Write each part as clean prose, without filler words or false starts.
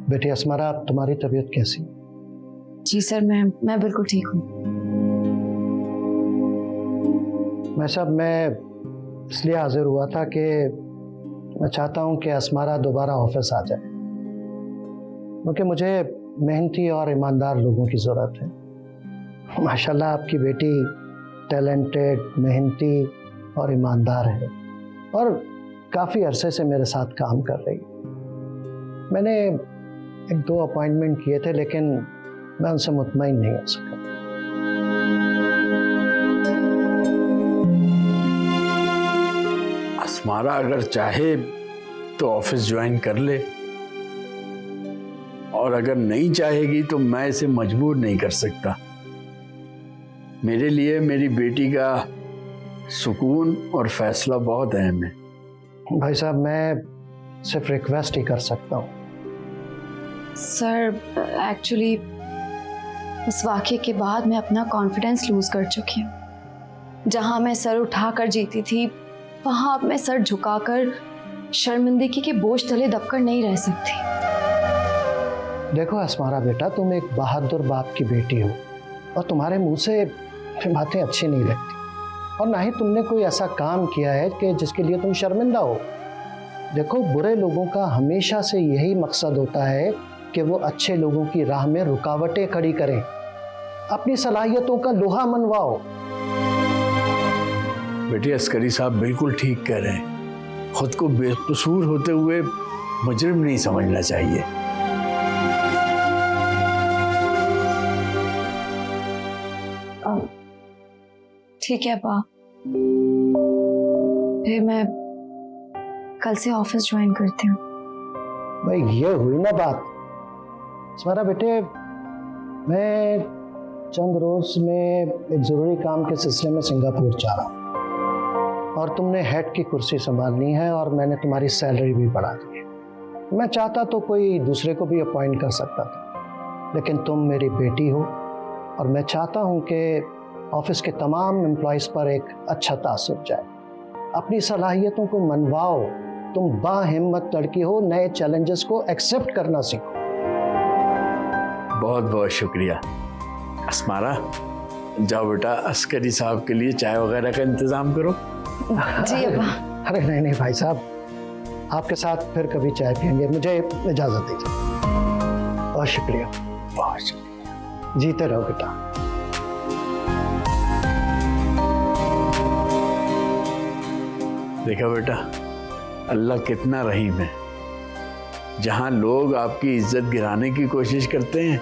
बेटी अस्मारा, तुम्हारी तबीयत कैसी? जी सर, मैं बिल्कुल ठीक हूँ। मैं इसलिए हाजिर हुआ था कि मैं चाहता हूँ कि अस्मारा दोबारा ऑफिस आ जाए, क्योंकि मुझे मेहनती और ईमानदार लोगों की ज़रूरत है। माशाल्लाह आपकी बेटी टैलेंटेड, मेहनती और ईमानदार है और काफ़ी अरसे से मेरे साथ काम कर रही है। मैंने 1-2 अपॉइंटमेंट किए थे, लेकिन मैं उनसे मुतमईन नहीं हो सका। अस्मारा अगर चाहे तो ऑफिस ज्वाइन कर ले, और अगर नहीं चाहेगी तो मैं इसे मजबूर नहीं कर सकता। मेरे लिए मेरी बेटी का सुकून और फैसला बहुत अहम है। भाई साहब, मैं सिर्फ रिक्वेस्ट ही कर सकता हूँ। सर एक्चुअली उस वाक़े के बाद मैं अपना कॉन्फिडेंस लूज़ कर चुकी हूँ। जहाँ मैं सर उठाकर जीती थी, वहाँ अब मैं सर झुकाकर शर्मिंदगी के बोझ तले दबकर नहीं रह सकती। देखो अस्मारा बेटा, तुम एक बहादुर बाप की बेटी हो और तुम्हारे मुंह से बातें अच्छी नहीं लगती, और ना ही तुमने कोई ऐसा काम किया है कि जिसके लिए तुम शर्मिंदा हो। देखो, बुरे लोगों का हमेशा से यही मकसद होता है कि वो अच्छे लोगों की राह में रुकावटें खड़ी करें, अपनी सलाहियतों का लोहा मनवाओ। बेटी, अस्करी साहब बिल्कुल ठीक कह रहे हैं। खुद को बेकसूर होते हुए मुजरिम नहीं समझना चाहिए। ठीक है बा, फिर मैं कल से ऑफिस ज्वाइन करती हूँ। भाई ये हुई ना बात। अस्मारा बेटे, मैं चंद रोज में एक ज़रूरी काम के सिलसिले में सिंगापुर जा रहा हूँ, और तुमने हेड की कुर्सी संभालनी है और मैंने तुम्हारी सैलरी भी बढ़ा दी है। मैं चाहता तो कोई दूसरे को भी अपॉइंट कर सकता था, लेकिन तुम मेरी बेटी हो और मैं चाहता हूँ कि ऑफिस के तमाम एम्प्लॉयज़ पर एक अच्छा तासुर जाए। अपनी सलाहियतों को मनवाओ। तुम बाहिम्मत लड़की हो, नए चैलेंजेस को एक्सेप्ट करना सीखो। बहुत बहुत शुक्रिया। अस्मारा, जाओ बेटा, अस्करी साहब के लिए चाय वगैरह का इंतजाम करो। जी अब्बा। अरे नहीं भाई साहब, आपके साथ फिर कभी चाय पियेंगे। मुझे इजाज़त दीजिए। बहुत शुक्रिया। बहुत शुक्रिया। जीते रहो बेटा। देखा बेटा, अल्लाह कितना रहीम है। जहां लोग आपकी इज्जत गिराने की कोशिश करते हैं,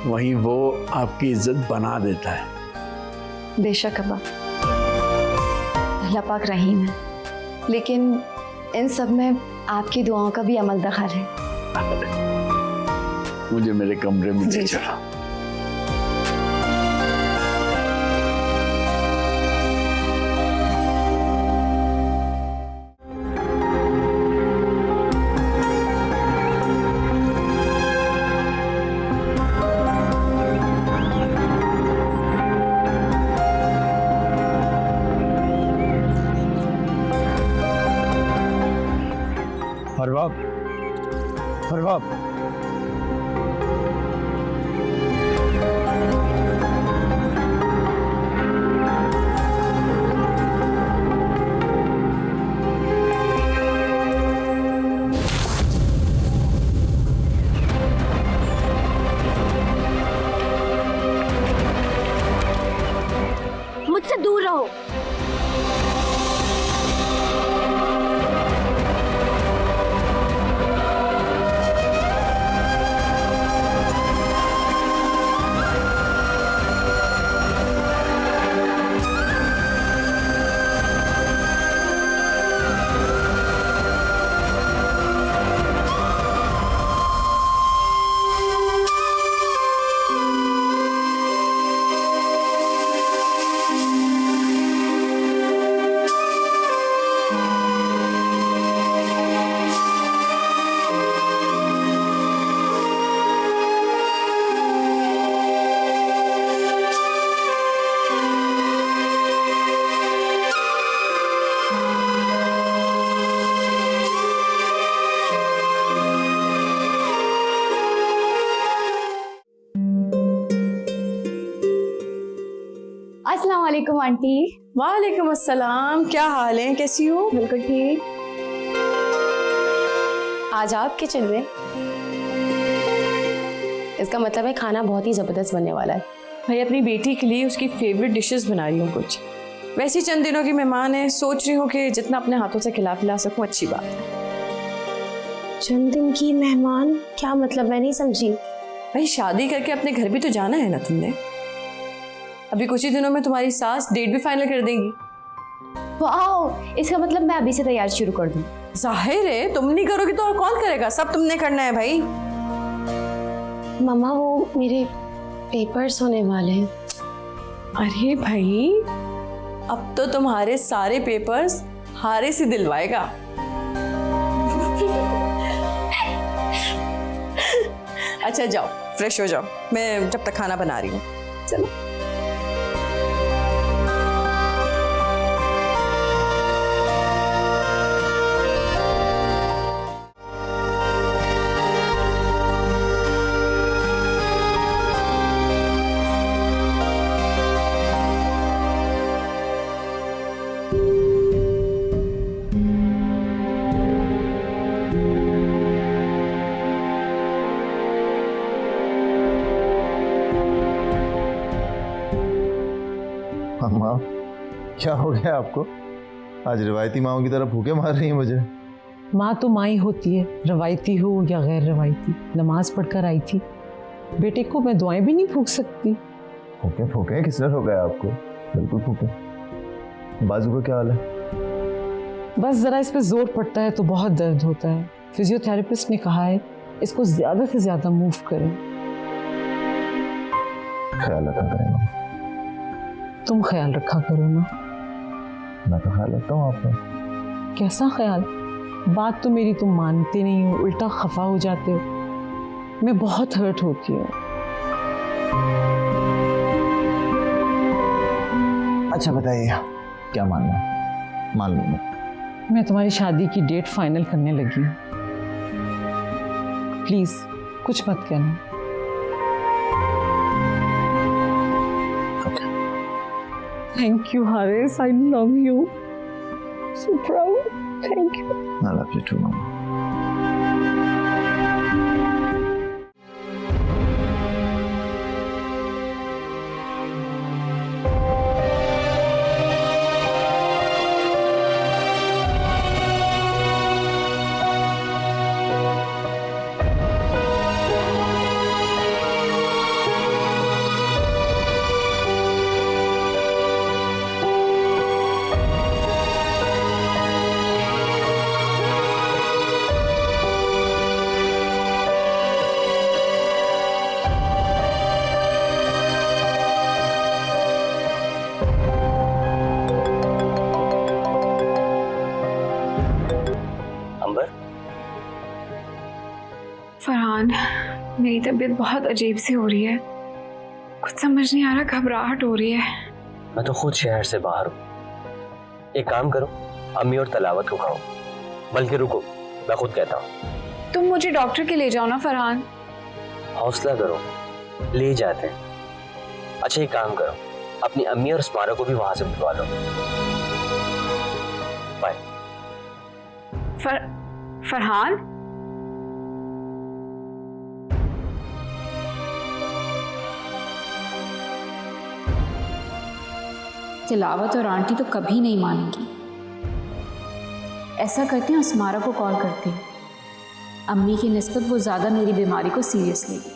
वहीं वो आपकी इज्जत बना देता है। बेशक अब्बा, अल्लाह पाक रहीम है, लेकिन इन सब में आपकी दुआओं का भी अमल दखल है। मुझे मेरे कमरे में ले चलो। फरवाब, मुझसे दूर रहो। अस्सलाम वालेकुम आंटी। वालेकुम अस्सलाम, क्या हाल है, कैसी हो? बिल्कुल ठीक। आज आप किचन में, इसका मतलब है खाना बहुत ही जबरदस्त बनने वाला है। भाई अपनी बेटी के लिए उसकी फेवरेट डिशेस बना रही हूँ कुछ। वैसे चंद दिनों की मेहमान है, सोच रही हूँ कि जितना अपने हाथों से खिला पिला सकूँ अच्छी बात है। चंद दिन की मेहमान, क्या मतलब, मैं नहीं समझी। भाई शादी करके अपने घर भी तो जाना है ना तुमने। अभी कुछ ही दिनों में तुम्हारी सास डेट भी फाइनल कर देगी। वाह, इसका मतलब मैं अभी से तैयारी शुरू कर दूँ। जाहिर है तुम नहीं करोगी तो और कौन करेगा, सब तुमने करना है भाई। मम्मा वो मेरे पेपर्स होने वाले हैं। अरे भाई अब तो तुम्हारे सारे पेपर्स हारे से दिलवाएगा। अच्छा जाओ फ्रेश हो जाओ, मैं जब तक खाना बना रही हूँ। चलो। माँ, क्या हो गया आपको? आज रिवायती माओं की तरह भूखे मार रही हैं मुझे। माँ तो माँ ही होती है, रवायती हो या गैर रवायती। नमाज पढ़कर आई थी, बेटे को मैं दुआएं भी नहीं फूंक सकती। फूके फूके किसने ठोका आपको? बिल्कुल फूके। बाजू का क्या हाल है? बस जरा इस पे जोर पड़ता है तो बहुत दर्द होता है। फिजियोथेरेपिस्ट ने कहा है इसको ज्यादा से ज्यादा मूव करें। ख्याल रखा करें माँ। तुम ख्याल रखा करो ना। मैं तो ख्याल रखता हूँ आपका। कैसा ख्याल? बात तो मेरी तुम मानते नहीं हो, उल्टा खफा हो जाते हो। मैं बहुत हर्ट होती हूँ। अच्छा बताइए क्या मानना है? मान लो मैं तुम्हारी शादी की डेट फाइनल करने लगी हूँ। प्लीज कुछ मत कहना। Thank you, Haris. I love you. So proud. Thank you. I love you too, Mama. Farhan, मेरी तबीयत बहुत अजीब सी हो रही है। कुछ समझ नहीं आ रहा, घबराहट हो रही है। मैं तो खुद शहर से बाहर हूँ। एक काम करो, अम्मी और तलावत को खाओ। बल्कि रुको, मैं खुद कहता हूँ। तुम मुझे डॉक्टर के ले जाओ ना फरहान। हौसला करो, ले जाते हैं। अच्छा एक काम करो, अपनी अम्मी और स्मारा को भी वहां से बुलवा लो। बाय। फरहान, तिलावत और आंटी तो कभी नहीं मानेंगी। ऐसा करती हूँ, अस्मारा को कॉल करती हूँ। अम्मी की निस्बत वो ज़्यादा मेरी बीमारी को सीरियस लेगी।